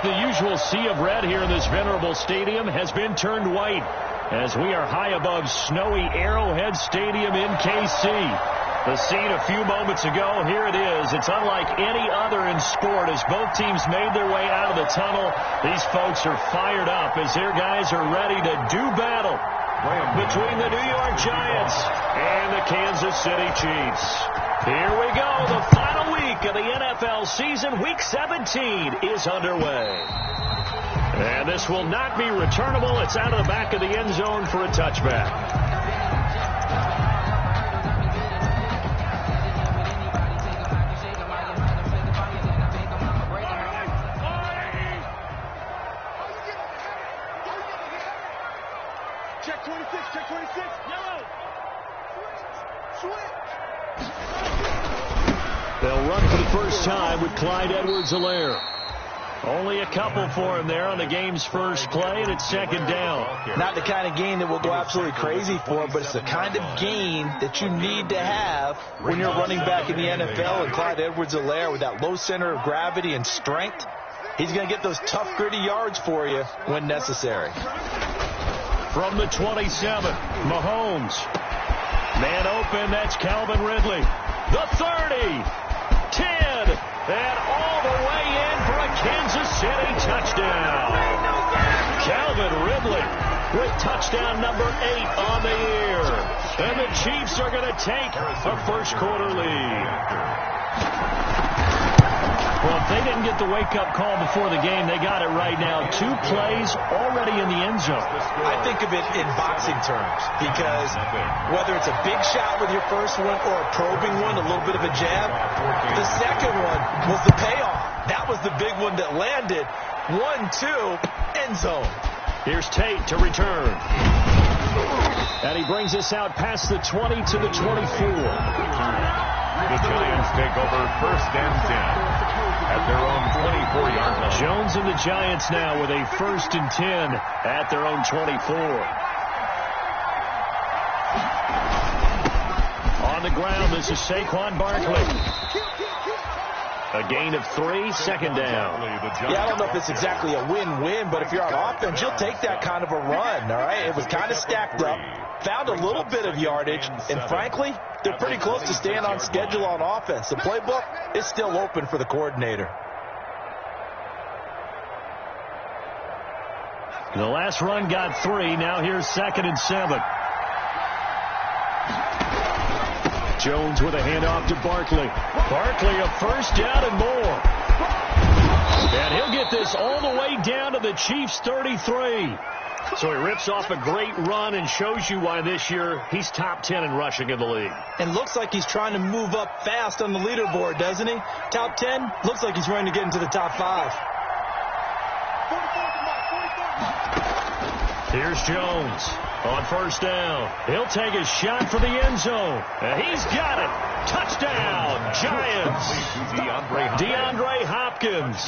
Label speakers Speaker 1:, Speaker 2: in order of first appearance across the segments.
Speaker 1: the usual sea of red here in this venerable stadium has been turned white as we are high above snowy Arrowhead Stadium in KC. The scene a few moments ago, here it is. It's unlike any other in sport as both teams made their way out of the tunnel. These folks are fired up as their guys are ready to do battle between the New York Giants and the Kansas City Chiefs. Here we go. The final week of the NFL season. Week 17 is underway. And this will not be returnable. It's out of the back of the end zone for a touchback.
Speaker 2: Check 26, check 26, yellow. Switch.
Speaker 1: They'll run for the first time with Clyde Edwards-Helaire. Only a couple for him there on the game's first play, and it's second down.
Speaker 3: Not the kind of gain that we'll go absolutely crazy for, but it's the kind of gain that you need to have when you're running back in the NFL. And Clyde Edwards-Helaire, with that low center of gravity and strength, he's going to get those tough, gritty yards for you when necessary.
Speaker 1: From the 27, Mahomes. Man open, that's Calvin Ridley. The 30, 10, and all the way in for a Kansas City touchdown. Calvin Ridley with touchdown number 8 on the year. And the Chiefs are going to take a first quarter lead. Well, if they didn't get the wake-up call before the game, they got it right now. 2 plays already in the end zone.
Speaker 3: I think of it in boxing terms because whether it's a big shot with your first one or a probing one, a little bit of a jab, the second one was the payoff. That was the big one that landed. 1-2, end zone.
Speaker 1: Here's Tate to return. And he brings us out past the 20 to the 24.
Speaker 4: The Giants take over first and 10 at their own 24-yard line.
Speaker 1: Jones and the Giants now with a first and 10 at their own 24. On the ground, this is Saquon Barkley. A gain of 3, second down.
Speaker 3: Yeah, I don't know if it's exactly a win-win, but if you're on offense, you'll take that kind of a run, all right? It was kind of stacked up, found a little bit of yardage, and frankly, they're pretty close to staying on schedule on offense. The playbook is still open for the coordinator.
Speaker 1: The last run got 3. Now here's second and 7. Jones with a handoff to Barkley. Barkley a first down and more. And he'll get this all the way down to the Chiefs' 33. So he rips off a great run and shows you why this year he's top 10 in rushing in the league.
Speaker 3: And looks like he's trying to move up fast on the leaderboard, doesn't he? Top 10, looks like he's trying to get into the top 5.
Speaker 1: Here's Jones on first down. He'll take a shot for the end zone. And he's got it. Touchdown, Giants. DeAndre Hopkins.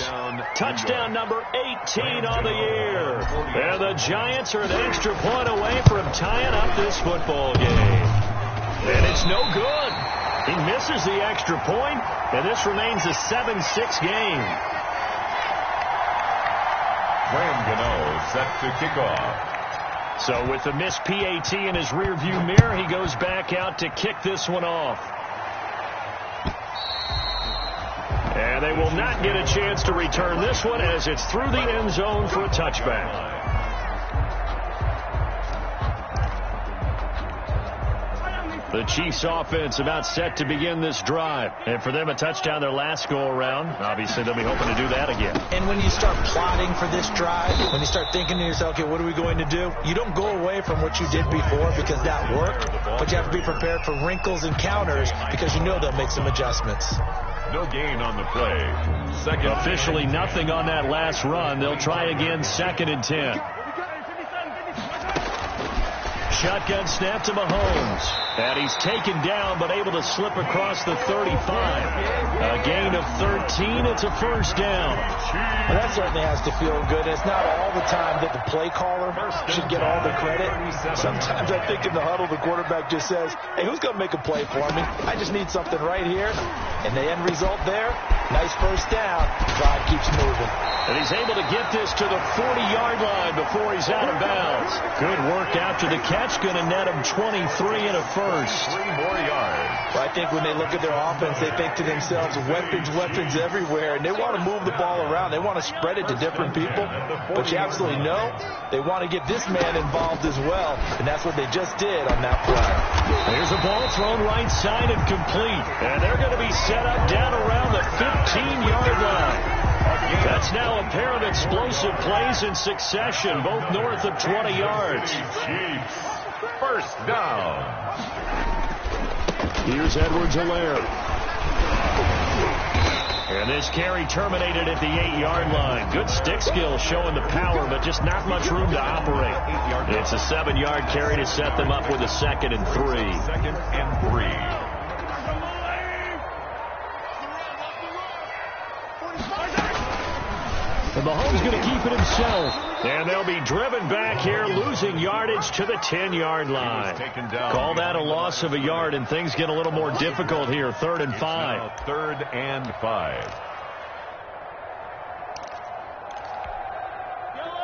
Speaker 1: Touchdown number 18 on the year. And the Giants are an extra point away from tying up this football game. And it's no good. He misses the extra point, and this remains a 7-6 game.
Speaker 4: Graham Gano set to kick off.
Speaker 1: So with the missed PAT in his rearview mirror, he goes back out to kick this one off. And they will not get a chance to return this one as it's through the end zone for a touchback. The Chiefs offense about set to begin this drive. And for them, a touchdown their last go-around. Obviously, they'll be hoping to do that again.
Speaker 3: And when you start plotting for this drive, when you start thinking to yourself, okay, what are we going to do? You don't go away from what you did before because that worked. But you have to be prepared for wrinkles and counters because you know they'll make some adjustments.
Speaker 4: No gain on the play. Second.
Speaker 1: Officially nothing on that last run. They'll try again, second and 10. Shotgun snap to Mahomes. And he's taken down, but able to slip across the 35. A gain of 13. It's a first down.
Speaker 3: Well, that certainly has to feel good. It's not all the time that the play caller should get all the credit. Sometimes I think in the huddle, the quarterback just says, hey, who's going to make a play for me? I just need something right here. And the end result there, nice first down. Drive keeps moving.
Speaker 1: And he's able to get this to the 40-yard line before he's out of bounds. Good work after the catch. Going to net him 23 and a first.
Speaker 4: 3 more yards.
Speaker 3: Well, I think when they look at their offense, they think to themselves, weapons everywhere. And they want to move the ball around. They want to spread it to different people. But you absolutely know they want to get this man involved as well. And that's what they just did on that play.
Speaker 1: There's a ball thrown right side and complete. And they're going to be set up down around the 15-yard line. That's now a pair of explosive plays in succession, both north of 20 yards.
Speaker 4: Chiefs. First down.
Speaker 1: Here's Edwards-Helaire. And this carry terminated at the 8-yard line. Good stick skill showing the power, but just not much room to operate. It's a 7-yard carry to set them up with a 2nd and 3.
Speaker 4: 2nd and 3.
Speaker 1: And Mahomes going to keep it himself. And they'll be driven back here, losing yardage to the 10-yard line. Call that a loss of a yard, and things get a little more difficult here. 3rd and 5.
Speaker 4: 3rd and 5.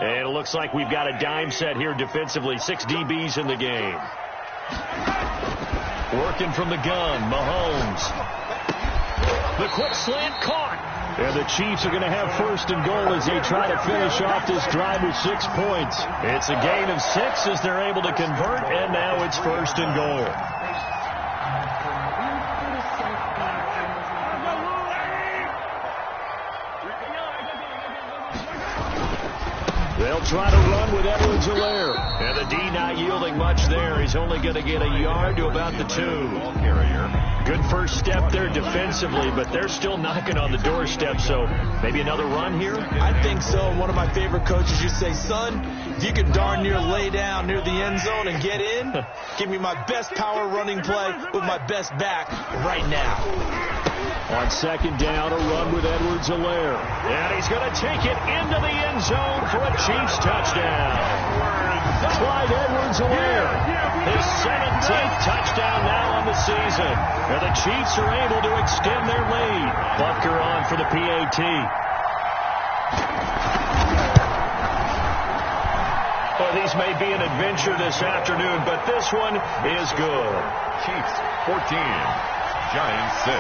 Speaker 1: And it looks like we've got a dime set here defensively. 6 DBs in the game. Working from the gun, Mahomes. The quick slant caught. And the Chiefs are going to have 1st and goal as they try to finish off this drive with 6 points. It's a gain of 6 as they're able to convert, and now it's 1st and goal. They'll try to run with Edwards-Helaire. And the D not yielding much there. He's only going to get a yard to about the 2.
Speaker 4: Ball carrier.
Speaker 1: Good first step there defensively, but they're still knocking on the doorstep, so maybe another run here?
Speaker 3: I think so. One of my favorite coaches used to say, son, if you could darn near lay down near the end zone and get in, give me my best power running play with my best back right now.
Speaker 1: On 2nd down, a run with Edwards-Helaire. And he's going to take it into the end zone for a Chiefs touchdown. Clyde Edwards-Helaire, his 17th touchdown now on the season. And the Chiefs are able to extend their lead. Butker on for the PAT. Well, these may be an adventure this afternoon, but this one is good.
Speaker 4: Chiefs 14, Giants 6.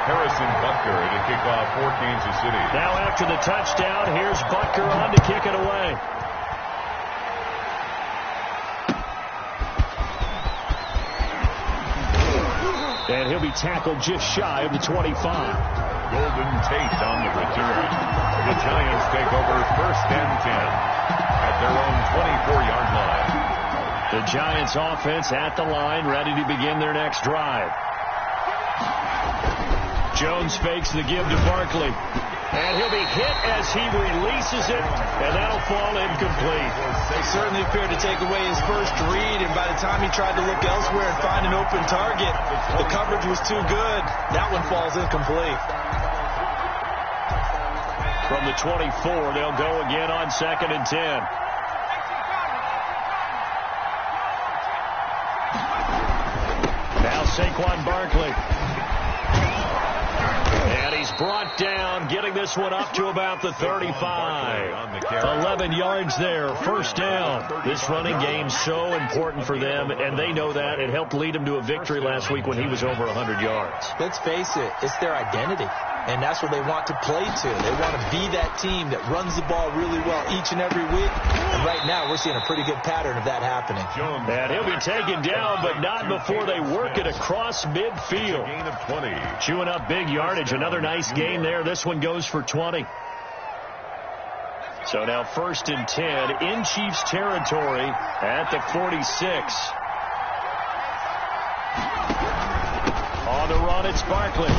Speaker 4: Harrison Butker to kick off for Kansas City.
Speaker 1: Now after the touchdown, here's Butker on to kick it away. And he'll be tackled just shy of the 25.
Speaker 4: Golden Tate on the return. The Giants take over 1st and 10 at their own 24-yard line.
Speaker 1: The Giants offense at the line, ready to begin their next drive. Jones fakes the give to Barkley. And he'll be hit as he releases it, and that'll fall incomplete.
Speaker 3: They certainly appeared to take away his first read, and by the time he tried to look elsewhere and find an open target, the coverage was too good. That one falls incomplete.
Speaker 1: From the 24, they'll go again on 2nd and 10. Now Saquon Barkley. And he's brought down, getting this one up to about the 35. 11 yards there, 1st down. This running game's so important for them, and they know that. It helped lead them to a victory last week when he was over 100 yards.
Speaker 3: Let's face it, it's their identity. And that's what they want to play to. They want to be that team that runs the ball really well each and every week. And right now, we're seeing a pretty good pattern of that happening.
Speaker 1: And he'll be taken down, but not before they work it across midfield.
Speaker 4: Gain of 20.
Speaker 1: Chewing up big yardage. Another nice gain there. This one goes for 20. So now 1st and 10 in Chiefs territory at the 46. On the run, it's Barkley.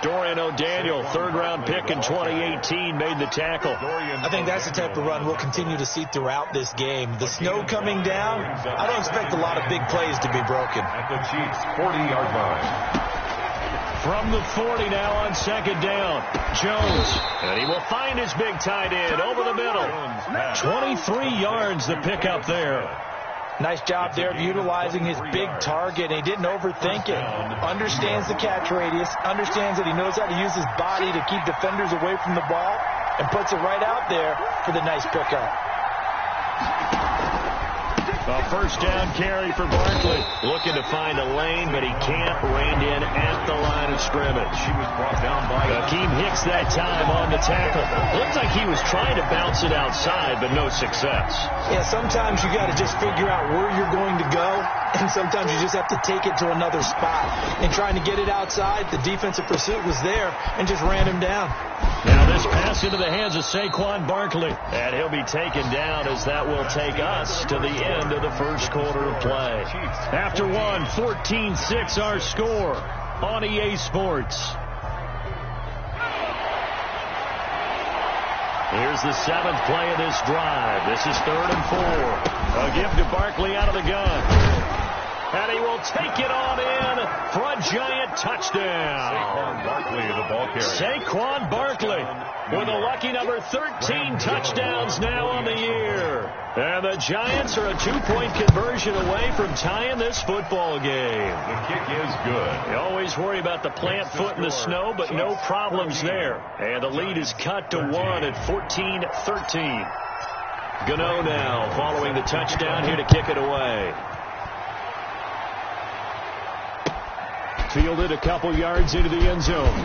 Speaker 1: Dorian O'Daniel, third-round pick in 2018, made the tackle.
Speaker 3: I think that's the type of run we'll continue to see throughout this game. The snow coming down, I don't expect a lot of big plays to be broken.
Speaker 4: At the Chiefs' 40-yard line.
Speaker 1: From the 40 now on second down, Jones. And he will find his big tight end over the middle. 23 yards the pickup there.
Speaker 3: Nice job there of utilizing his big target. He didn't overthink it. Understands the catch radius. Understands that he knows how to use his body to keep defenders away from the ball. And puts it right out there for the nice pickup.
Speaker 1: A first down carry for Barkley. Looking to find a lane, but he can't. Reined in at the line of scrimmage.
Speaker 4: He was brought down by
Speaker 1: Akeem Hicks that time on the tackle. Looks like he was trying to bounce it outside, but no success.
Speaker 3: Yeah, sometimes you got to just figure out where you're going to go, and sometimes you just have to take it to another spot. And trying to get it outside, the defensive pursuit was there and just ran him down.
Speaker 1: Now this pass into the hands of Saquon Barkley. And he'll be taken down as that will take us to the end of the first quarter of play. After one, 14-6 our score on EA Sports. Here's the seventh play of this drive. This is 3rd and 4. A give to Barkley out of the gun. And he will take it on in for a giant touchdown.
Speaker 4: Saquon Barkley, the ball carrier.
Speaker 1: Saquon Barkley with a lucky number 13 touchdowns now on the year. And the Giants are a 2-point conversion away from tying this football game.
Speaker 4: The kick is good.
Speaker 1: You always worry about the plant foot in the snow, but no problems there. And the lead is cut to 1 at 14-13. Gano now following the touchdown here to kick it away. Fielded a couple yards into the end zone.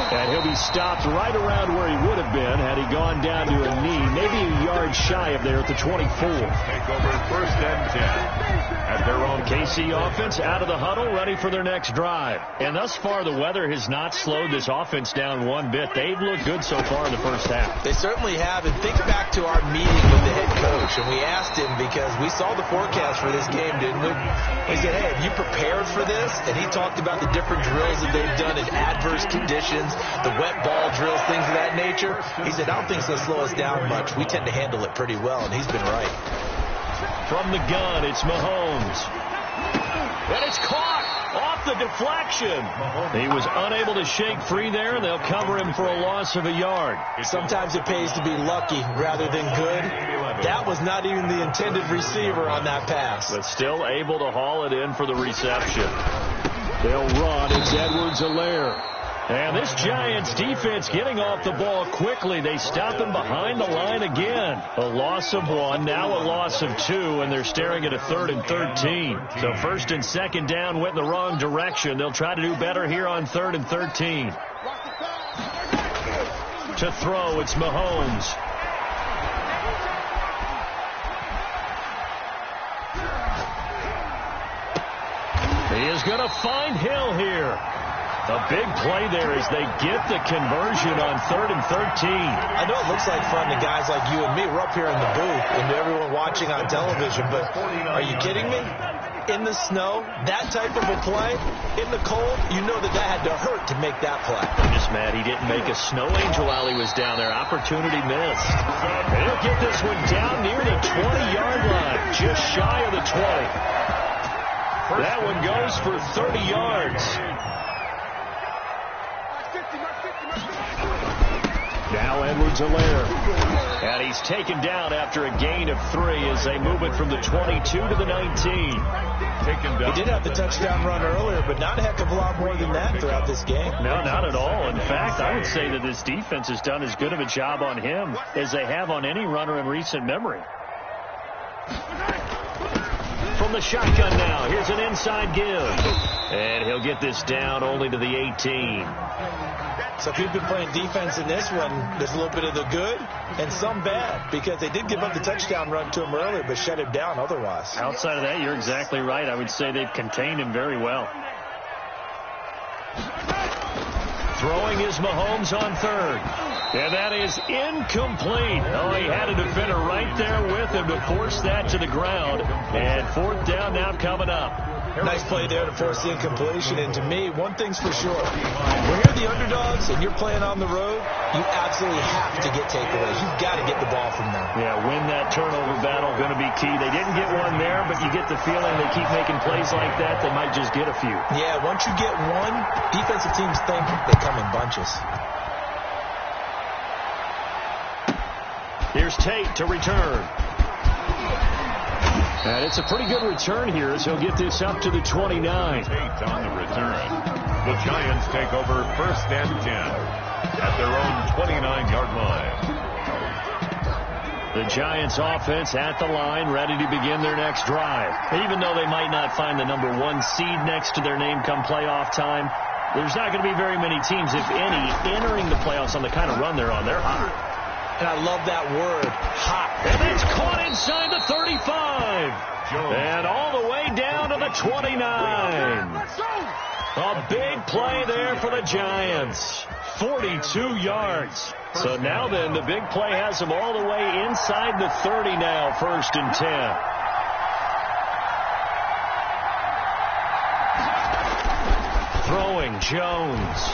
Speaker 1: And he'll be stopped right around where he would have been had he gone down to a knee, maybe a yard shy of there at the 24.
Speaker 4: Take over 1st and 10. At their own
Speaker 1: KC offense out of the huddle, ready for their next drive. And thus far, the weather has not slowed this offense down one bit. They've looked good so far in the first half.
Speaker 3: They certainly have. And think back to our meeting with the head coach. And we asked him because we saw the forecast for this game, didn't we? We said, hey, have you prepared for this? And he talked about the different drills that they've done in adverse conditions, the wet ball drills, things of that nature. He said, I don't think it's going to slow us down much. We tend to handle it pretty well, and he's been right.
Speaker 1: From the gun, it's Mahomes. And it's caught off the deflection. He was unable to shake free there, and they'll cover him for a loss of a yard.
Speaker 3: Sometimes it pays to be lucky rather than good. That was not even the intended receiver on that pass.
Speaker 1: But still able to haul it in for the reception. They'll run. It's Edwards-Helaire. And this Giants defense getting off the ball quickly. They stop him behind the line again. A loss of 1, now a loss of 2, and they're staring at a 3rd and 13. So 1st and 2nd down went in the wrong direction. They'll try to do better here on 3rd and 13. To throw, it's Mahomes. He is going to find Hill here. A big play there as they get the conversion on 3rd and 13.
Speaker 3: I know it looks like fun to guys like you and me. We're up here in the booth and to everyone watching on television, but are you kidding me? In the snow, that type of a play, in the cold, you know that had to hurt to make that play.
Speaker 1: I'm just mad he didn't make a snow angel while he was down there. Opportunity missed. He'll get this one down near the 20-yard line, just shy of the 20. That one goes for 30 yards. Now Edwards-Helaire. And he's taken down after a gain of 3 as they move it from the 22 to the 19.
Speaker 3: He did have the touchdown run earlier, but not a heck of a lot more than that throughout this game.
Speaker 1: No, not at all. In fact, I would say that this defense has done as good of a job on him as they have on any runner in recent memory. From the shotgun now, here's an inside give. And he'll get this down only to the 18.
Speaker 3: So if you've been playing defense in this one, there's a little bit of the good and some bad, because they did give up the touchdown run to him earlier, but shut him down otherwise.
Speaker 1: Outside of that, you're exactly right. I would say they've contained him very well. Throwing is Mahomes on 3rd. And that is incomplete. Oh, he had a defender right there with him to force that to the ground. And 4th down now coming up.
Speaker 3: Nice play there to force the incompletion. And to me, one thing's for sure. When you're the underdogs and you're playing on the road, you absolutely have to get takeaways. You've got to get the ball from them.
Speaker 1: Yeah, win that turnover battle, going to be key. They didn't get one there, but you get the feeling they keep making plays like that, they might just get a few.
Speaker 3: Yeah, once you get one, defensive teams think they come in bunches.
Speaker 1: Here's Tate to return. And it's a pretty good return here as he'll get this up to the 29.
Speaker 4: Tate on the return. The Giants take over 1st and 10 at their own 29-yard line.
Speaker 1: The Giants offense at the line, ready to begin their next drive. Even though they might not find the number 1 seed next to their name come playoff time, there's not going to be very many teams, if any, entering the playoffs on the kind of run they're on. They're hot.
Speaker 3: And I love that word, hot.
Speaker 1: And it's caught inside the 35. And all the way down to the 29. A big play there for the Giants. 42 yards. So now then, the big play has them all the way inside the 30 now, 1st and 10. Throwing Jones.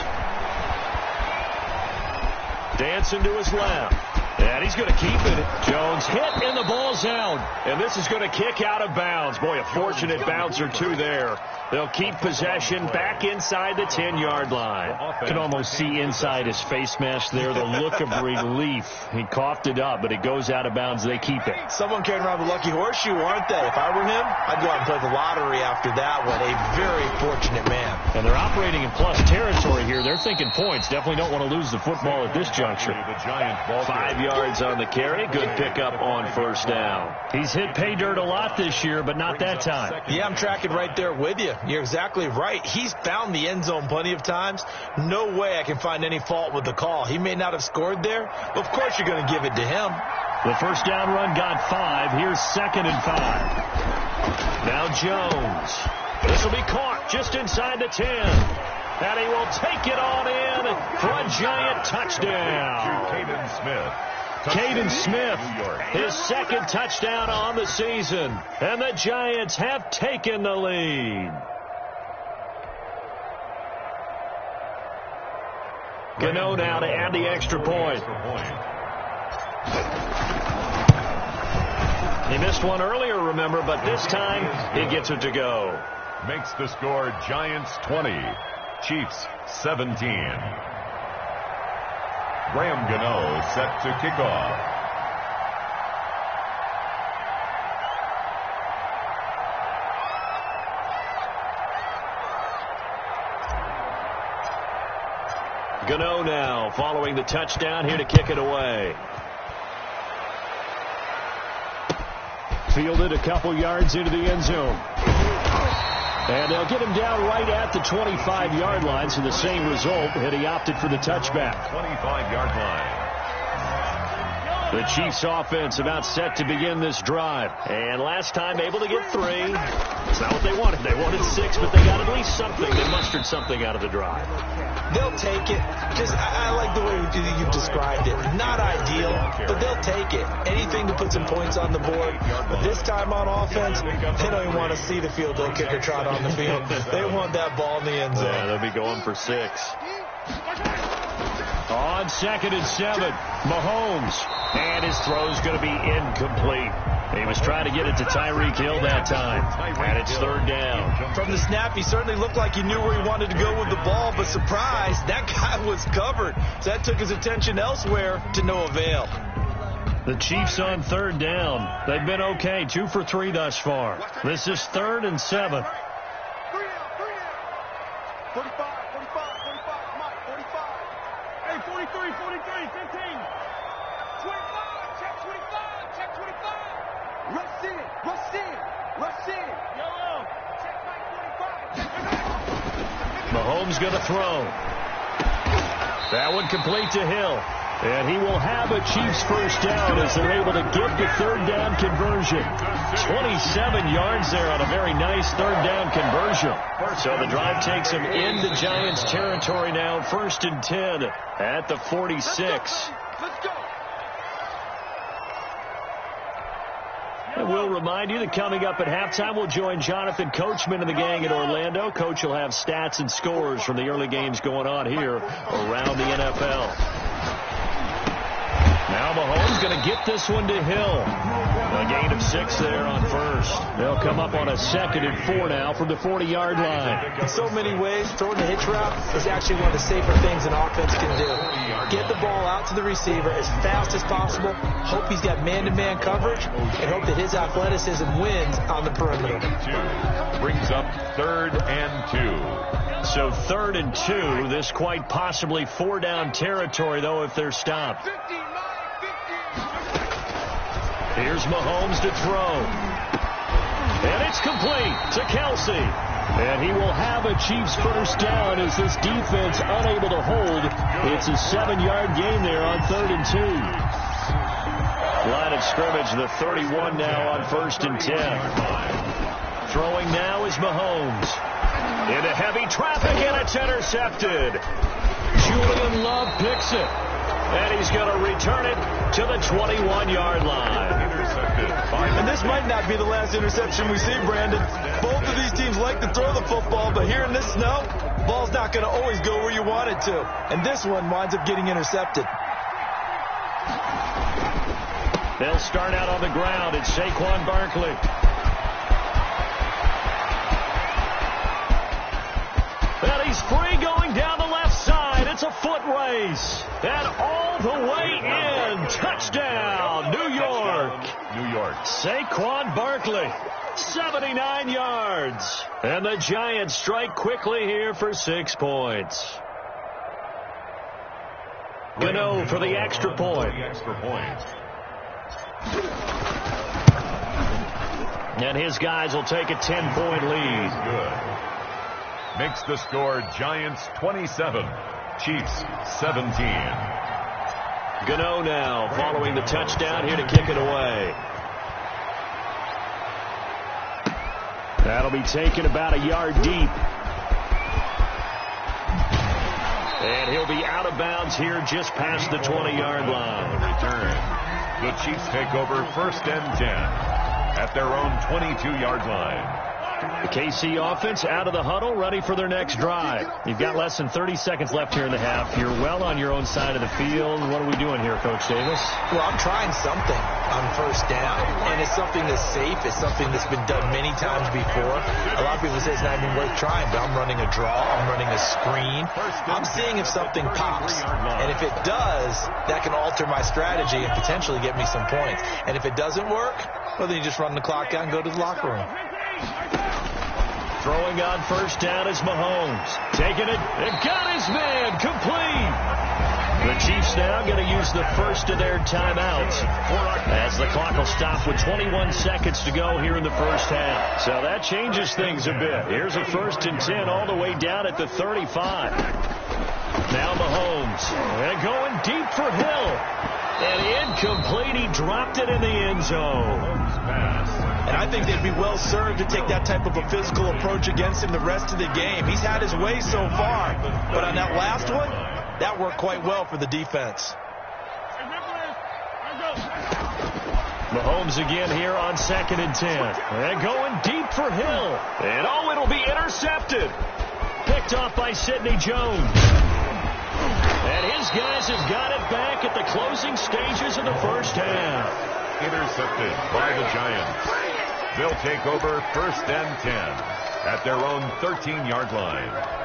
Speaker 1: Dancing to his left. And he's going to keep it. Jones hit and the ball's out. And this is going to kick out of bounds. Boy, a fortunate bounce or two there. They'll keep possession back inside the 10-yard line. You can almost see inside his face mask there the look of relief. He coughed it up, but it goes out of bounds. They keep it.
Speaker 3: Someone carrying around the lucky horseshoe, aren't they? If I were him, I'd go out and play the lottery after that one. A very fortunate man.
Speaker 1: And they're operating in plus territory here. They're thinking points. Definitely don't want to lose the football at this juncture. 5 yards on the carry. Good pickup on 1st down. He's hit pay dirt a lot this year, but not that time.
Speaker 3: Yeah, I'm tracking right there with you. You're exactly right. He's found the end zone plenty of times. No way I can find any fault with the call. He may not have scored there, but of course you're going to give it to him.
Speaker 1: The 1st down run got 5. Here's 2nd and 5. Now Jones. This will be caught just inside the 10. And he will take it on in for a Giant touchdown. Caden Smith, his 2nd touchdown on the season. And the Giants have taken the lead. Gano now to add the extra point. He missed one earlier, remember, but this time he gets it to go.
Speaker 4: Makes the score Giants 20, Chiefs 17. Graham Gano set to kick off.
Speaker 1: Gano now following the touchdown here to kick it away. Fielded a couple yards into the end zone. And they'll get him down right at the 25-yard line, so the same result, and he opted for the touchback.
Speaker 4: 25-yard line.
Speaker 1: The Chiefs offense about set to begin this drive. And last time able to get 3. It's not what they wanted. They wanted 6, but they got at least something. They mustered something out of the drive.
Speaker 3: They'll take it. I like the way you've described it. Not ideal, but they'll take it. Anything to put some points on the board. But this time on offense, they don't even want to see the field goal kicker trot on the field. They want that ball in the end zone.
Speaker 1: Yeah, they'll be going for 6. On 2nd and 7, Mahomes. And his throw's going to be incomplete. He was trying to get it to Tyreek Hill that time. And it's 3rd down.
Speaker 3: From the snap, he certainly looked like he knew where he wanted to go with the ball, but surprise, that guy was covered. So that took his attention elsewhere to no avail.
Speaker 1: The Chiefs on 3rd down. They've been okay, 2 for 3 thus far. This is 3rd and 7.
Speaker 2: 45, Mike, 45. Hey, 43, 15. 25, check 25. Rush in. Yellow. Check Mike 45.
Speaker 1: Mahomes going to throw. That one complete to Hill. And he will have a Chiefs 1st down as they're able to get the 3rd down conversion. 27 yards there on a very nice 3rd down conversion. So the drive takes him into Giants territory now. 1st and 10 at the 46.
Speaker 2: Let's go.
Speaker 1: And we'll remind you that coming up at halftime, we'll join Jonathan Coachman and the gang in Orlando. Coach will have stats and scores from the early games going on here around the NFL. Now Mahomes going to get this one to Hill. A gain of 6 there on first. They'll come up on a 2nd and 4 now from the 40-yard line.
Speaker 3: In so many ways, throwing the hitch route is actually one of the safer things an offense can do. Get the ball out to the receiver as fast as possible, hope he's got man-to-man coverage, and hope that his athleticism wins on the perimeter.
Speaker 4: Brings up 3rd and 2.
Speaker 1: So 3rd and 2, this quite possibly 4-down territory, though, if they're stopped. Here's Mahomes to throw. And it's complete to Kelsey. And he will have a Chiefs first down as this defense unable to hold. It's a 7-yard gain there on 3rd and 2. Line of scrimmage, the 31 now on 1st and 10. Throwing now is Mahomes. Into heavy traffic, and it's intercepted. Julian Love picks it. And he's going to return it to the 21-yard line.
Speaker 3: And this might not be the last interception we see, Brandon. Both of these teams like to throw the football, but here in this snow, the ball's not going to always go where you want it to. And this one winds up getting intercepted.
Speaker 1: They'll start out on the ground. It's Saquon Barkley. And he's free going down the left side. It's a foot race. And all the way in. Touchdown, New York.
Speaker 4: New York.
Speaker 1: Saquon Barkley, 79 yards. And the Giants strike quickly here for 6 points. Gano for the extra point. And his guys will take a 10-point lead.
Speaker 4: Good. Makes the score Giants 27, Chiefs 17.
Speaker 1: Gano now following the touchdown here to kick it away. That'll be taken about a yard deep. And he'll be out of bounds here just past the 20-yard line.
Speaker 4: Return. The Chiefs take over 1st and 10 at their own 22-yard line.
Speaker 1: The KC offense out of the huddle, ready for their next drive. You've got less than 30 seconds left here in the half. You're well on your own side of the field. What are we doing here, Coach Davis?
Speaker 3: Well, I'm trying something on 1st down, and it's something that's safe. It's something that's been done many times before. A lot of people say it's not even worth trying, but I'm running a draw. I'm running a screen. I'm seeing if something pops, and if it does, that can alter my strategy and potentially get me some points. And if it doesn't work, well, then you just run the clock out and go to the locker room.
Speaker 1: Throwing on 1st down is Mahomes. Taking it and got his man complete. The Chiefs now going to use the first of their timeouts as the clock will stop with 21 seconds to go here in the first half. So that changes things a bit. Here's a 1st and 10 all the way down at the 35. Now Mahomes. And going deep for Hill. And incomplete. He dropped it in the end zone.
Speaker 3: And I think they'd be well served to take that type of a physical approach against him the rest of the game. He's had his way so far. But on that last one, that worked quite well for the defense.
Speaker 1: Mahomes again here on 2nd and 10. And going deep for Hill. And it'll be intercepted. Picked off by Sidney Jones. And his guys have got it back at the closing stages of the first half.
Speaker 4: Intercepted by the Giants. They'll take over 1st and 10 at their own 13-yard line.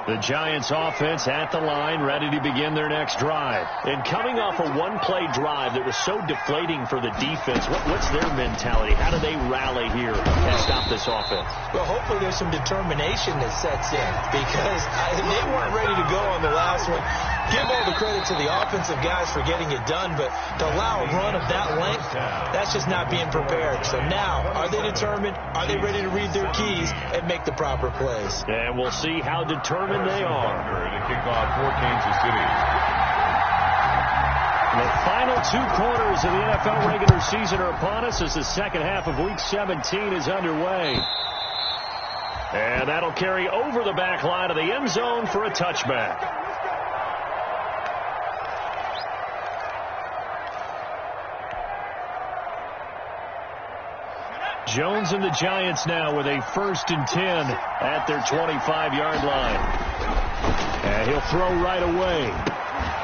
Speaker 1: The Giants offense at the line, ready to begin their next drive. And coming off a one-play drive that was so deflating for the defense, what's their mentality? How do they rally here and stop this offense?
Speaker 3: Well, hopefully there's some determination that sets in because they weren't ready to go on the last one. Give all the credit to the offensive guys for getting it done, but to allow a run of that length, that's just not being prepared. So now, are they determined? Are they ready to read their keys and make the proper plays?
Speaker 1: And we'll see how determined they are.
Speaker 4: To kick off for Kansas City.
Speaker 1: The final 2 quarters of the NFL regular season are upon us as the second half of Week 17 is underway. And that'll carry over the back line of the end zone for a touchback. Jones and the Giants now with a 1st and 10 at their 25-yard line. And he'll throw right away.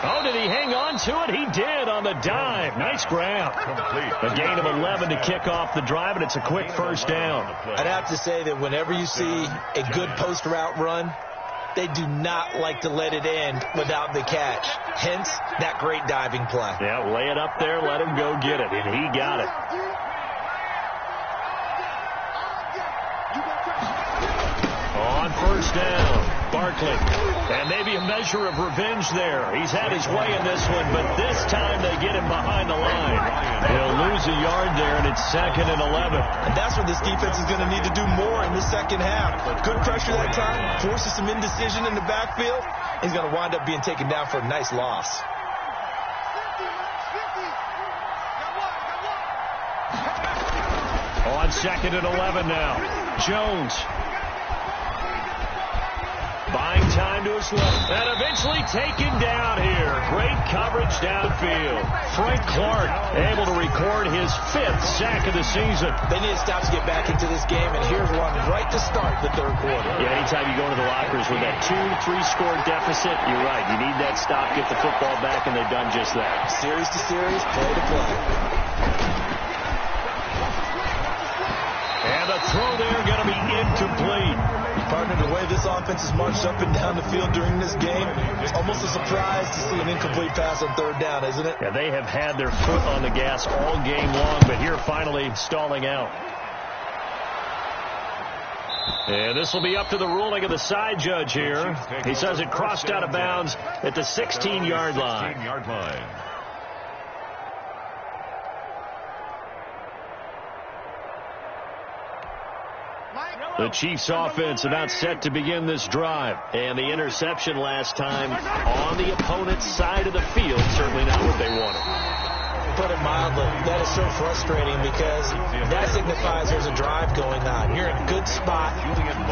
Speaker 1: Oh, did he hang on to it? He did on the dive. Nice grab. A gain of 11 to kick off the drive, and it's a quick 1st down.
Speaker 3: I'd have to say that whenever you see a good post route run, they do not like to let it end without the catch. Hence, that great diving play.
Speaker 1: Yeah, lay it up there, let him go get it, and he got it. On 1st down, Barkley. And maybe a measure of revenge there. He's had his way in this one, but this time they get him behind the line. He'll lose a yard there, and it's 2nd and 11.
Speaker 3: And that's what this defense is going to need to do more in the second half. Good pressure that time, forces some indecision in the backfield. He's going to wind up being taken down for a nice loss.
Speaker 1: On 2nd and 11 now, Jones. Buying time to his left. And eventually taken down here. Great coverage downfield. Frank Clark able to record his 5th sack of the season.
Speaker 3: They need to stop to get back into this game, and here's one right to start the 3rd quarter.
Speaker 1: Yeah, anytime you go to the lockers with that 2-3 score deficit, you're right. You need that stop, get the football back, and they've done just that.
Speaker 3: Series to series, play to play.
Speaker 1: And the throw there going to be incomplete.
Speaker 3: Partner, the way this offense has marched up and down the field during this game, it's almost a surprise to see an incomplete pass on 3rd down, isn't it?
Speaker 1: Yeah, they have had their foot on the gas all game long, but here finally stalling out. And this will be up to the ruling of the side judge here. He says it crossed out of bounds at the 16-yard line. The Chiefs offense about set to begin this drive. And the interception last time on the opponent's side of the field. Certainly not what they wanted.
Speaker 3: Put it mildly, that is so frustrating because that signifies there's a drive going on. You're in a good spot,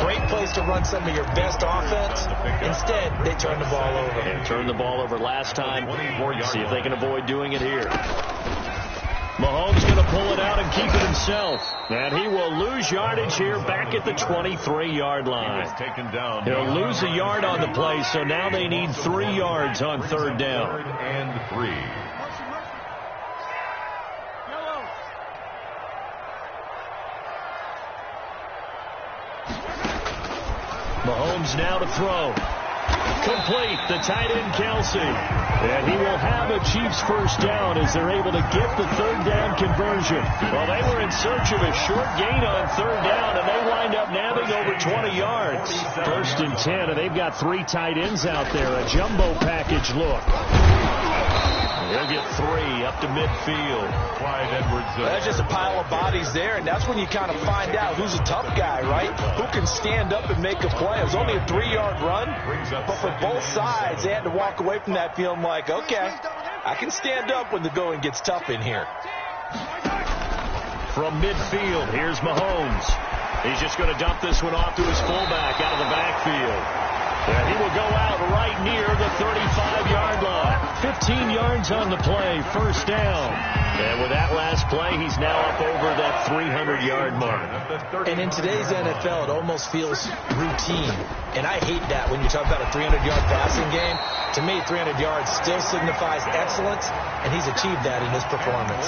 Speaker 3: great place to run some of your best offense. Instead, they turn the ball over.
Speaker 1: And turned the ball over last time. See if they can avoid doing it here. Mahomes going to pull it out and keep it himself. And he will lose yardage here back at the 23-yard line. He'll lose a yard on the play, so now they need 3 yards on 3rd down.
Speaker 4: 3rd and 3.
Speaker 1: Mahomes now to throw. Complete, the tight end Kelsey. And he will have a Chiefs 1st down as they're able to get the 3rd down conversion. Well, they were in search of a short gain on 3rd down, and they wind up nabbing over 20 yards. 1st and 10, and they've got 3 tight ends out there. A jumbo package look. They'll get 3 up to midfield.
Speaker 4: Clyde Edwards.
Speaker 3: That's just a pile of bodies there, and that's when you kind of find out who's a tough guy, right? Who can stand up and make a play. It was only a 3-yard run, but for both sides, they had to walk away from that feeling like, okay, I can stand up when the going gets tough in here.
Speaker 1: From midfield, here's Mahomes. He's just going to dump this one off to his fullback out of the backfield. And he will go out right near the 35-yard line. 15 yards on the play, 1st down. And with that last play, he's now up over that 300-yard mark.
Speaker 3: And in today's NFL, it almost feels routine. And I hate that when you talk about a 300-yard passing game. To me, 300 yards still signifies excellence, and he's achieved that in his performance.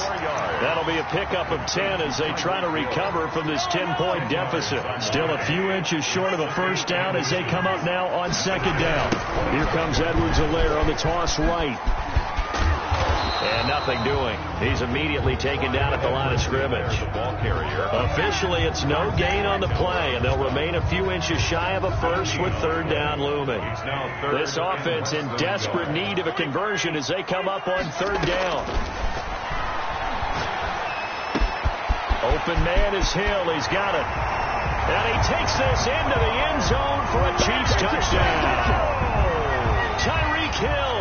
Speaker 1: That'll be a pickup of 10 as they try to recover from this 10-point deficit. Still a few inches short of a 1st down as they come up now on 2nd down. Here comes Edwards-Helaire on the toss right. And nothing doing. He's immediately taken down at the line of scrimmage. Officially, it's no gain on the play, and they'll remain a few inches shy of a 1st with 3rd down looming. This offense in desperate need of a conversion as they come up on 3rd down. Open man is Hill. He's got it. And he takes this into the end zone for a Chiefs touchdown. Tyreek kill.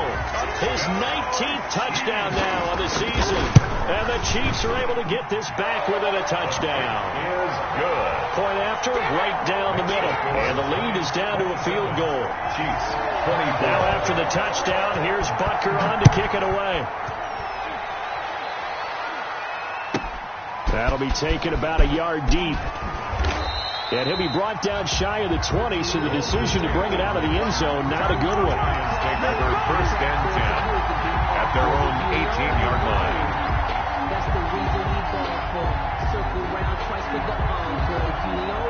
Speaker 1: His 19th touchdown now on the season. And the Chiefs are able to get this back within a touchdown.
Speaker 4: Is good.
Speaker 1: Point after, right down the middle. And the lead is down to a field goal.
Speaker 4: Chiefs, 24.
Speaker 1: Now after the touchdown, here's Butker on to kick it away. That'll be taken about a yard deep. And he'll be brought down shy of the 20, so the decision to bring it out of the end zone, not a good one.
Speaker 4: Lions take over first and 10 at their own 18-yard line.
Speaker 5: That's the reason we ball for. Circle around twice with the encore. You know.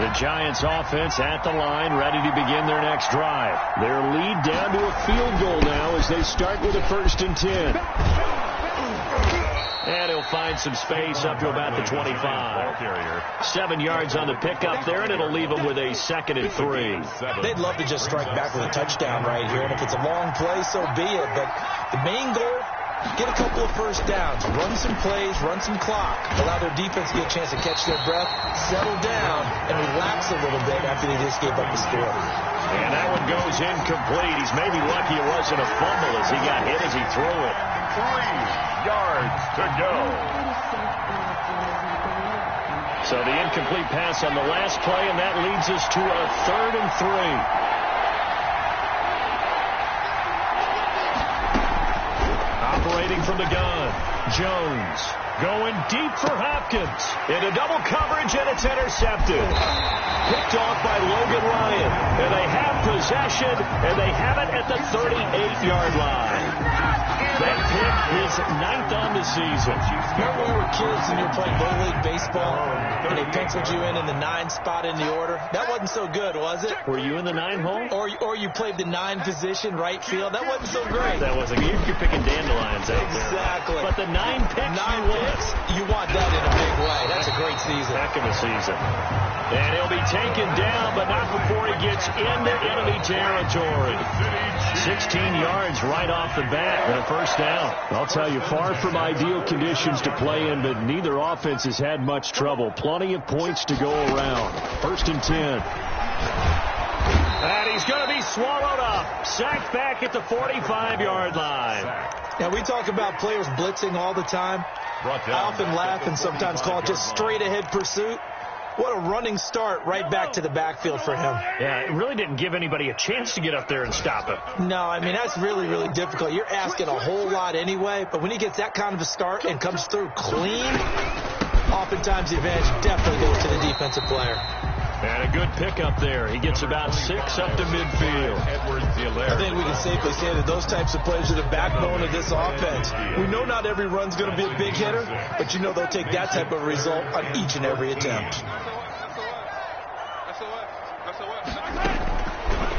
Speaker 1: The Giants offense at the line, ready to begin their next drive. Their lead down to a field goal now as they start with a first and 10. And he'll find some space up to about the 25. 7 yards on the pickup there, and it'll leave them with a 2nd and 3.
Speaker 3: They'd love to just strike back with a touchdown right here, and if it's a long play, so be it. But the main goal, get a couple of first downs, run some plays, run some clock, allow their defense to get a chance to catch their breath, settle down, and relax a little bit after they just gave up the score.
Speaker 1: And that one goes incomplete. He's maybe lucky it wasn't a fumble as he got hit as he threw it.
Speaker 4: 3 yards to go.
Speaker 1: So the incomplete pass on the last play, and that leads us to a 3rd and 3. Operating from the gun, Jones going deep for Hopkins. Into double coverage, and it's intercepted. Picked off by Logan Ryan. And they have possession, and they have it at the 38-yard line. That pick is 9th on the season.
Speaker 3: Remember when we were kids and you were playing Little League Baseball, and they penciled you in the 9 spot in the order? That wasn't so good, was it?
Speaker 1: Were you in the 9 hole?
Speaker 3: Or you played the 9 position, right field? That wasn't so great.
Speaker 1: That wasn't good. You're picking dandelions out there.
Speaker 3: Exactly.
Speaker 1: But the 9 picks,
Speaker 3: you want that in a big way. That's a great season.
Speaker 1: Heck of a season. And he'll be taken down, but not before he gets into enemy territory. 16 yards right off the bat and a first down. I'll tell you, far from ideal conditions to play in, but neither offense has had much trouble. Plenty of points to go around. 1st and 10. And he's going to be swallowed up. Sacked back at the 45-yard line.
Speaker 3: Now, we talk about players blitzing all the time. I often laugh and sometimes call it just straight-ahead pursuit. What a running start right back to the backfield for him.
Speaker 1: Yeah, it really didn't give anybody a chance to get up there and stop him.
Speaker 3: No, I mean, that's really, really difficult. You're asking a whole lot anyway, but when he gets that kind of a start and comes through clean, oftentimes the advantage definitely goes to the defensive player.
Speaker 1: And a good pickup there. He gets about 6 up to midfield.
Speaker 3: I think we can safely say that those types of plays are the backbone of this offense. We know not every run's going to be a big hitter, but you know they'll take that type of result on each and every attempt.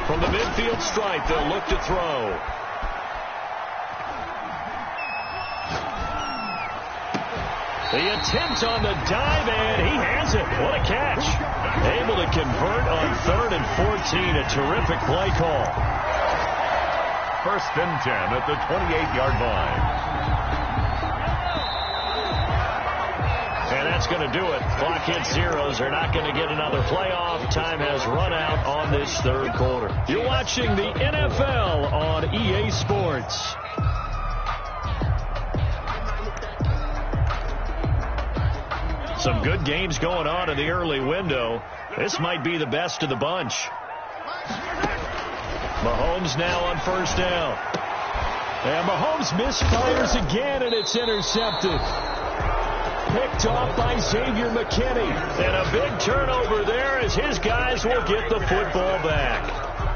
Speaker 1: From the midfield stripe, they'll look to throw. The attempt on the dive, and he has it. What a catch. Able to convert on 3rd and 14. A terrific play call.
Speaker 4: 1st and 10 at the 28-yard line.
Speaker 1: And that's going to do it. Clock hits zeros. They're not going to get another playoff. Time has run out on this 3rd quarter. You're watching the NFL on EA Sports. Some good games going on in the early window. This might be the best of the bunch. Mahomes now on 1st down. And Mahomes misfires again, and it's intercepted. Picked off by Xavier McKinney. And a big turnover there as his guys will get the football back.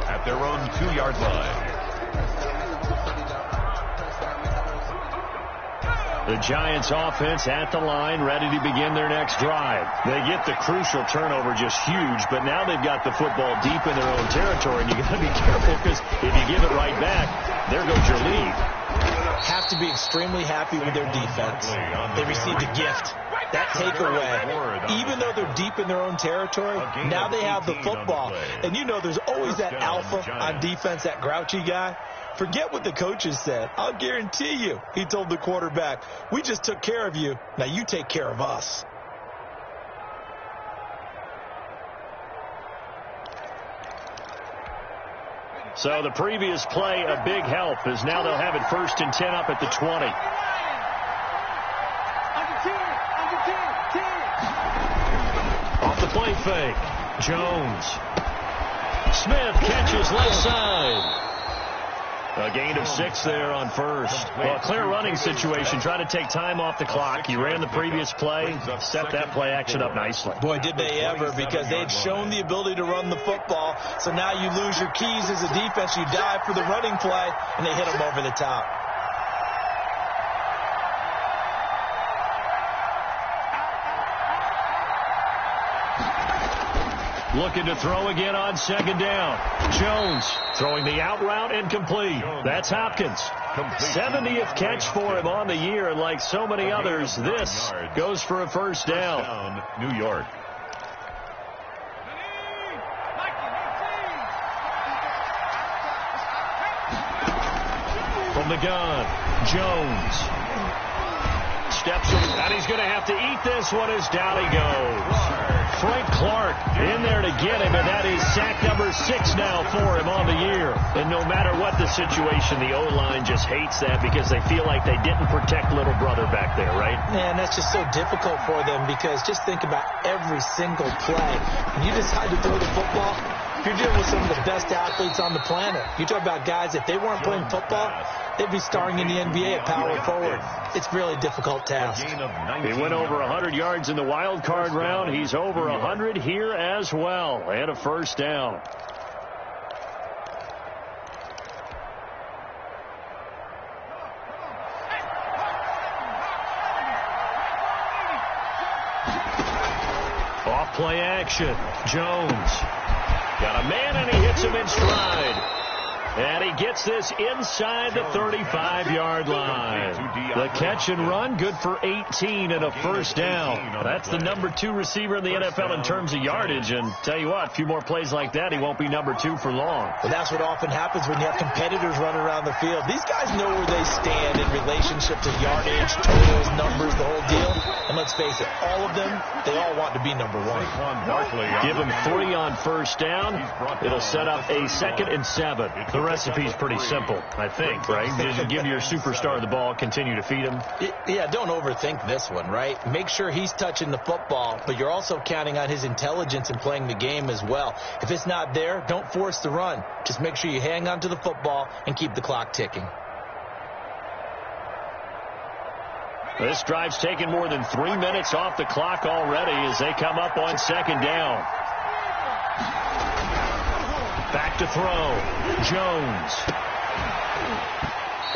Speaker 4: At their own 2-yard line.
Speaker 1: The Giants offense at the line, ready to begin their next drive. They get the crucial turnover, just huge, but now they've got the football deep in their own territory, and you got to be careful because if you give it right back, there goes your lead.
Speaker 3: Have to be extremely happy with their defense. They received a gift. That takeaway, even though they're deep in their own territory, now they have the football. And you know there's always that alpha on defense, that grouchy guy. Forget what the coaches said. I'll guarantee you, he told the quarterback, we just took care of you. Now you take care of us.
Speaker 1: So the previous play, a big help, as now they'll have it 1st and 10 up at the 20. Off the play fake. Jones. Smith catches left side. A gain of 6 there on 1st. Well, a clear running situation. Try to take time off the clock. He ran the previous play, set that play action up nicely.
Speaker 3: Boy, did they ever, because they had shown the ability to run the football. So now you lose your keys as a defense. You dive for the running play, and they hit him over the top.
Speaker 1: Looking to throw again on 2nd down. Jones throwing the out route and complete. That's Hopkins. 70th catch for him on the year, and like so many others, this goes for a 1st down.
Speaker 4: New York.
Speaker 1: From the gun, Jones steps in, and he's going to have to eat this one as down he goes. Frank Clark in there to get him, and that is sack number 6 now for him on the year. And no matter what the situation, the O-line just hates that because they feel like they didn't protect little brother back there, right?
Speaker 3: Man, that's just so difficult for them, because just think about every single play. When you decide to throw the football, you're dealing with some of the best athletes on the planet. You talk about guys, if they weren't playing football, they'd be starring in the NBA at power forward. It's a really difficult task.
Speaker 1: He went over 100 yards in the wild card round. He's over 100 here as well. And a 1st down. Off play action. Jones. Got a man, and he hits him in stride. And he gets this inside the 35-yard line. The catch and run, good for 18 and a 1st down. That's the number 2 receiver in the NFL in terms of yardage. And tell you what, a few more plays like that, he won't be number 2 for long.
Speaker 3: But that's what often happens when you have competitors running around the field. These guys know where they stand in relationship to yardage, totals, numbers, the whole deal. And let's face it, all of them, they all want to be number 1.
Speaker 1: Give him 3 on 1st down. It'll set up a 2nd and 7. The recipe's pretty simple, I think, right? You give your superstar the ball, continue to feed him.
Speaker 3: Yeah, don't overthink this one, right? Make sure he's touching the football, but you're also counting on his intelligence in playing the game as well. If it's not there, don't force the run. Just make sure you hang on to the football and keep the clock ticking.
Speaker 1: This drive's taken more than 3 minutes off the clock already as they come up on 2nd down. Back to throw. Jones.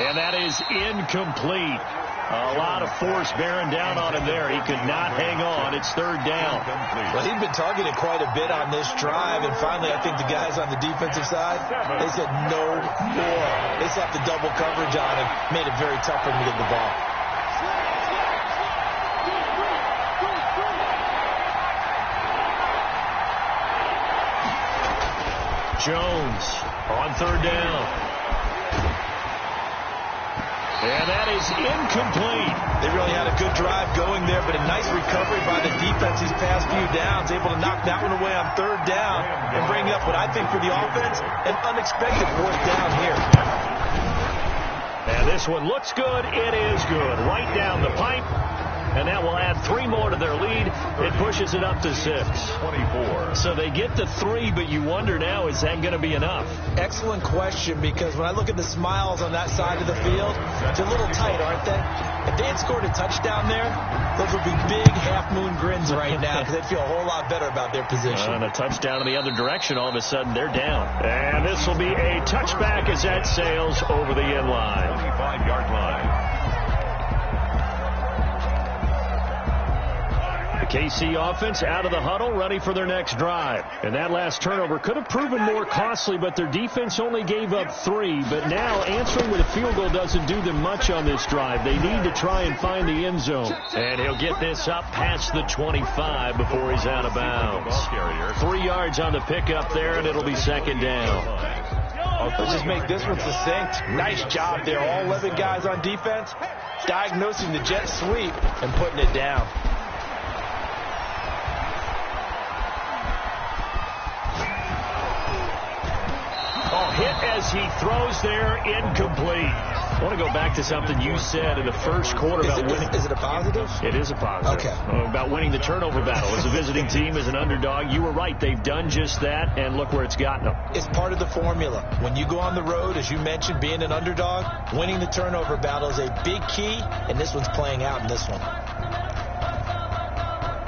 Speaker 1: And that is incomplete. A lot of force bearing down on him there. He could not hang on. It's 3rd down.
Speaker 3: Well, he'd been targeted quite a bit on this drive, and finally I think the guys on the defensive side, they said no more. They slapped the double coverage on him, made it very tough for him to get the ball.
Speaker 1: Jones on 3rd down. And that is incomplete.
Speaker 3: They really had a good drive going there, but a nice recovery by the defense these past few downs, able to knock that one away on 3rd down and bring up what I think for the offense, an unexpected 4th down here.
Speaker 1: And this one looks good. It is good. Right down the pipe. And that will add 3 more to their lead. It pushes it up to 6.
Speaker 4: 24.
Speaker 1: So they get to 3, but you wonder now, is that going to be enough?
Speaker 3: Excellent question, because when I look at the smiles on that side of the field, they're a little tight, aren't they? If they had scored a touchdown there, those would be big half-moon grins right now, because they'd feel a whole lot better about their position.
Speaker 1: And a touchdown in the other direction, all of a sudden they're down. And this will be a touchback as that sails over the end line.
Speaker 4: 25-yard line.
Speaker 1: The KC offense out of the huddle, ready for their next drive. And that last turnover could have proven more costly, but their defense only gave up 3. But now answering with a field goal doesn't do them much on this drive. They need to try and find the end zone. And he'll get this up past the 25 before he's out of bounds. 3 yards on the pickup there, and it'll be 2nd down.
Speaker 3: Let's just make this one succinct. Nice job there. All 11 guys on defense diagnosing the jet sweep and putting it down.
Speaker 1: Hit as he throws there, incomplete. I want to go back to something you said in the first quarter about winning.
Speaker 3: Is it a positive?
Speaker 1: It is a positive.
Speaker 3: Okay.
Speaker 1: About winning the turnover battle. As a visiting team, as an underdog, you were right. They've done just that, and look where it's gotten them.
Speaker 3: It's part of the formula. When you go on the road, as you mentioned, being an underdog, winning the turnover battle is a big key, and this one's playing out in this one.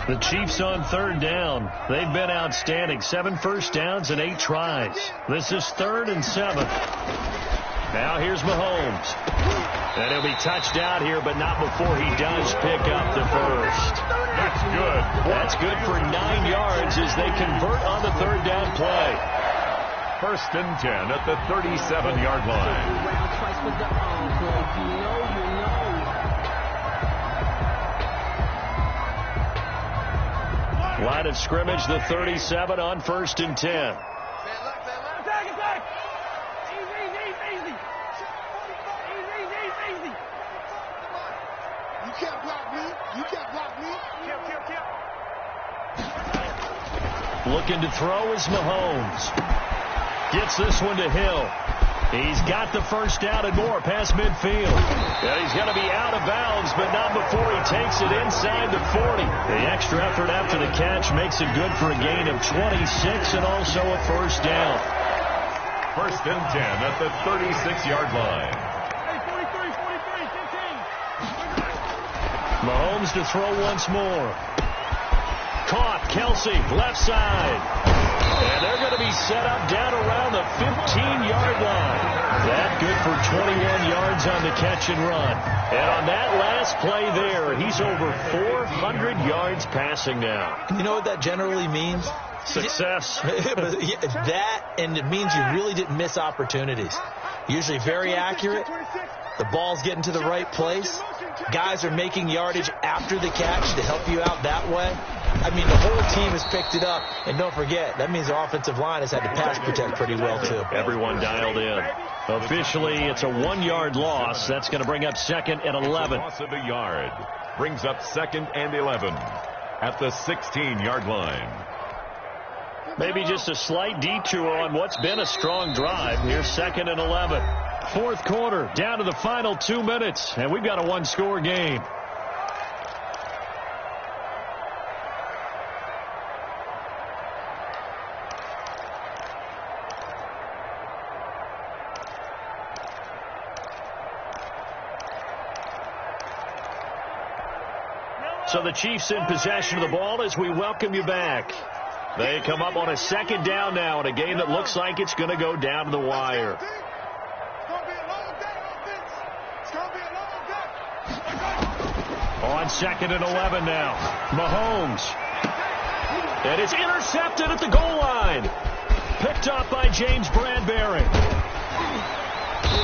Speaker 1: The Chiefs on third down. They've been outstanding. 7 first downs and 8 tries. This is 3rd and 7. Now here's Mahomes. And he'll be touched out here, but not before he does pick up the first.
Speaker 4: That's good.
Speaker 1: That's good for 9 yards as they convert on the 3rd down play.
Speaker 4: 1st and 10 at the 37-yard line.
Speaker 5: Round twice with the encore. You know.
Speaker 1: Line of scrimmage, the 37 on 1st and 10.
Speaker 2: Attack. Easy. You can't block me. Kill.
Speaker 1: Looking to throw is Mahomes. Gets this one to Hill. He's got the first down and more past midfield. And he's going to be out of bounds, but not before he takes it inside the 40. The extra effort after the catch makes it good for a gain of 26 and also a first down.
Speaker 4: 1st and 10 at the 36-yard line.
Speaker 2: Hey, 43, 15.
Speaker 1: Mahomes to throw once more. Caught. Kelsey, left side. And they're going to be set up down around the 15-yard line. That good for 21 yards on the catch and run. And on that last play there, he's over 400 yards passing now.
Speaker 3: You know what that generally means?
Speaker 1: Success.
Speaker 3: That, and it means you really didn't miss opportunities. Usually very accurate. The ball's getting to the right place. Guys are making yardage after the catch to help you out that way. I mean, the whole team has picked it up. And don't forget, that means the offensive line has had to pass protect pretty well, too.
Speaker 1: Everyone dialed in. Officially, it's a 1-yard loss. That's going to bring up 2nd and 11.
Speaker 4: Loss of a yard brings up 2nd and 11 at the 16-yard line.
Speaker 1: Maybe just a slight detour on what's been a strong drive. Here's 2nd and 11. 4th quarter, down to the final 2 minutes, and we've got a 1-score game. So the Chiefs in possession of the ball as we welcome you back. They come up on a 2nd down now in a game that looks like it's going to go down to the wire. On 2nd and 11 now. Mahomes. And it's intercepted at the goal line. Picked up by James Bradbury.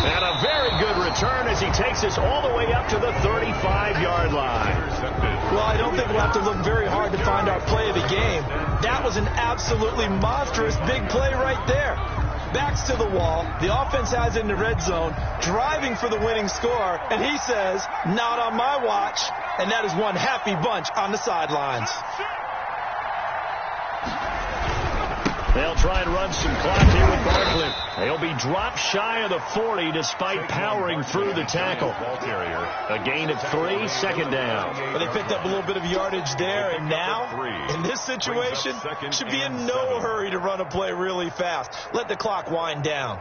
Speaker 1: And a very good return as he takes us all the way up to the 35-yard line.
Speaker 3: Well, I don't think we'll have to look very hard to find our play of the game. That was an absolutely monstrous big play right there. Backs to the wall. The offense has it in the red zone, driving for the winning score, and he says, not on my watch. And that is one happy bunch on the sidelines.
Speaker 1: They'll try and run some clock here with Barkley. They'll be dropped shy of the 40 despite powering through the tackle. A gain of 3, 2nd down.
Speaker 3: Well, they picked up a little bit of yardage there, and now, in this situation, should be in no hurry to run a play really fast. Let the clock wind down.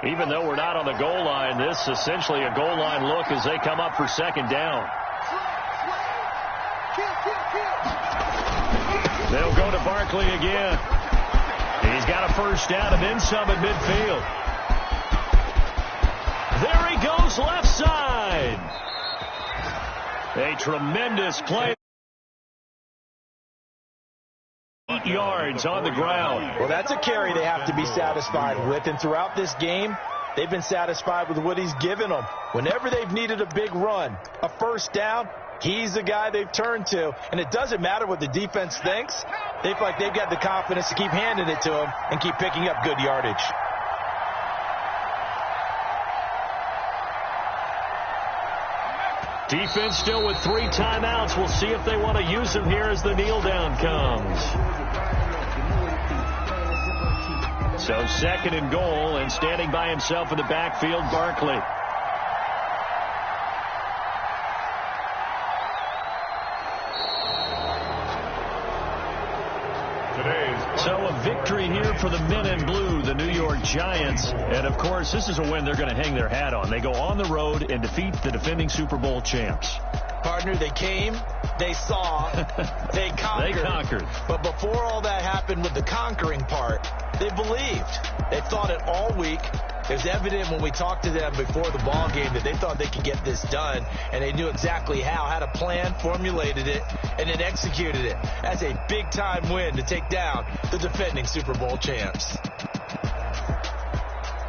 Speaker 1: Even though we're not on the goal line, this is essentially a goal line look as they come up for 2nd down. They'll go to Barkley again. He's got a first down and then some at midfield. There he goes left side. A tremendous play. 8 yards on the ground.
Speaker 3: Well, that's a carry they have to be satisfied with. And throughout this game, they've been satisfied with what he's given them. Whenever they've needed a big run, a first down, he's the guy they've turned to. And it doesn't matter what the defense thinks. They feel like they've got the confidence to keep handing it to him and keep picking up good yardage.
Speaker 1: Defense still with 3 timeouts. We'll see if they want to use them here as the kneel down comes. So second and goal, and standing by himself in the backfield, Barkley. So a victory here for the men in blue, the New York Giants. And, of course, this is a win they're going to hang their hat on. They go on the road and defeat the defending Super Bowl champs.
Speaker 3: Partner, they came, they saw, they conquered.
Speaker 1: They conquered.
Speaker 3: But before all that happened with the conquering part, they believed. They thought it all week. It was evident when we talked to them before the ball game that they thought they could get this done, and they knew exactly how, had a plan, formulated it, and then executed it. That's a big-time win to take down the defending Super Bowl champs.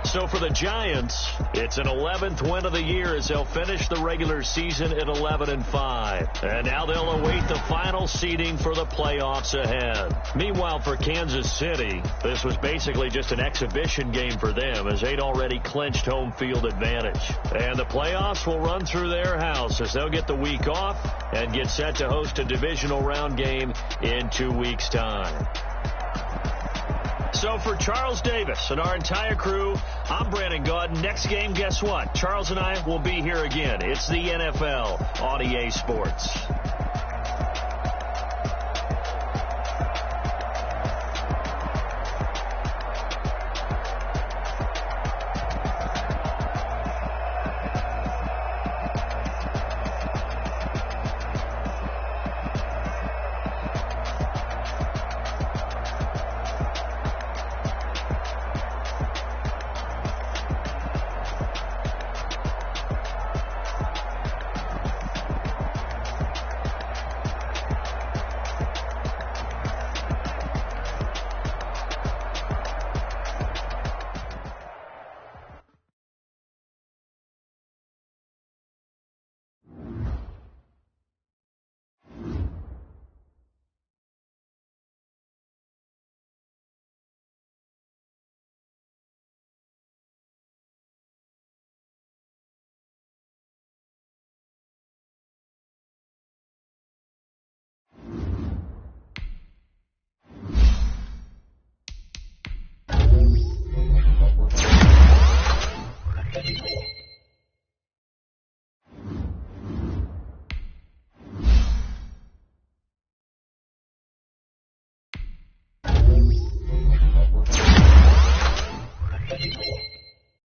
Speaker 1: So for the Giants, it's an 11th win of the year as they'll finish the regular season at 11-5. And now they'll await the final seeding for the playoffs ahead. Meanwhile, for Kansas City, this was basically just an exhibition game for them as they'd already clinched home field advantage. And the playoffs will run through their house as they'll get the week off and get set to host a divisional round game in 2 weeks' time. So for Charles Davis and our entire crew, I'm Brandon Gaudin. Next game, guess what? Charles and I will be here again. It's the NFL on EA Sports.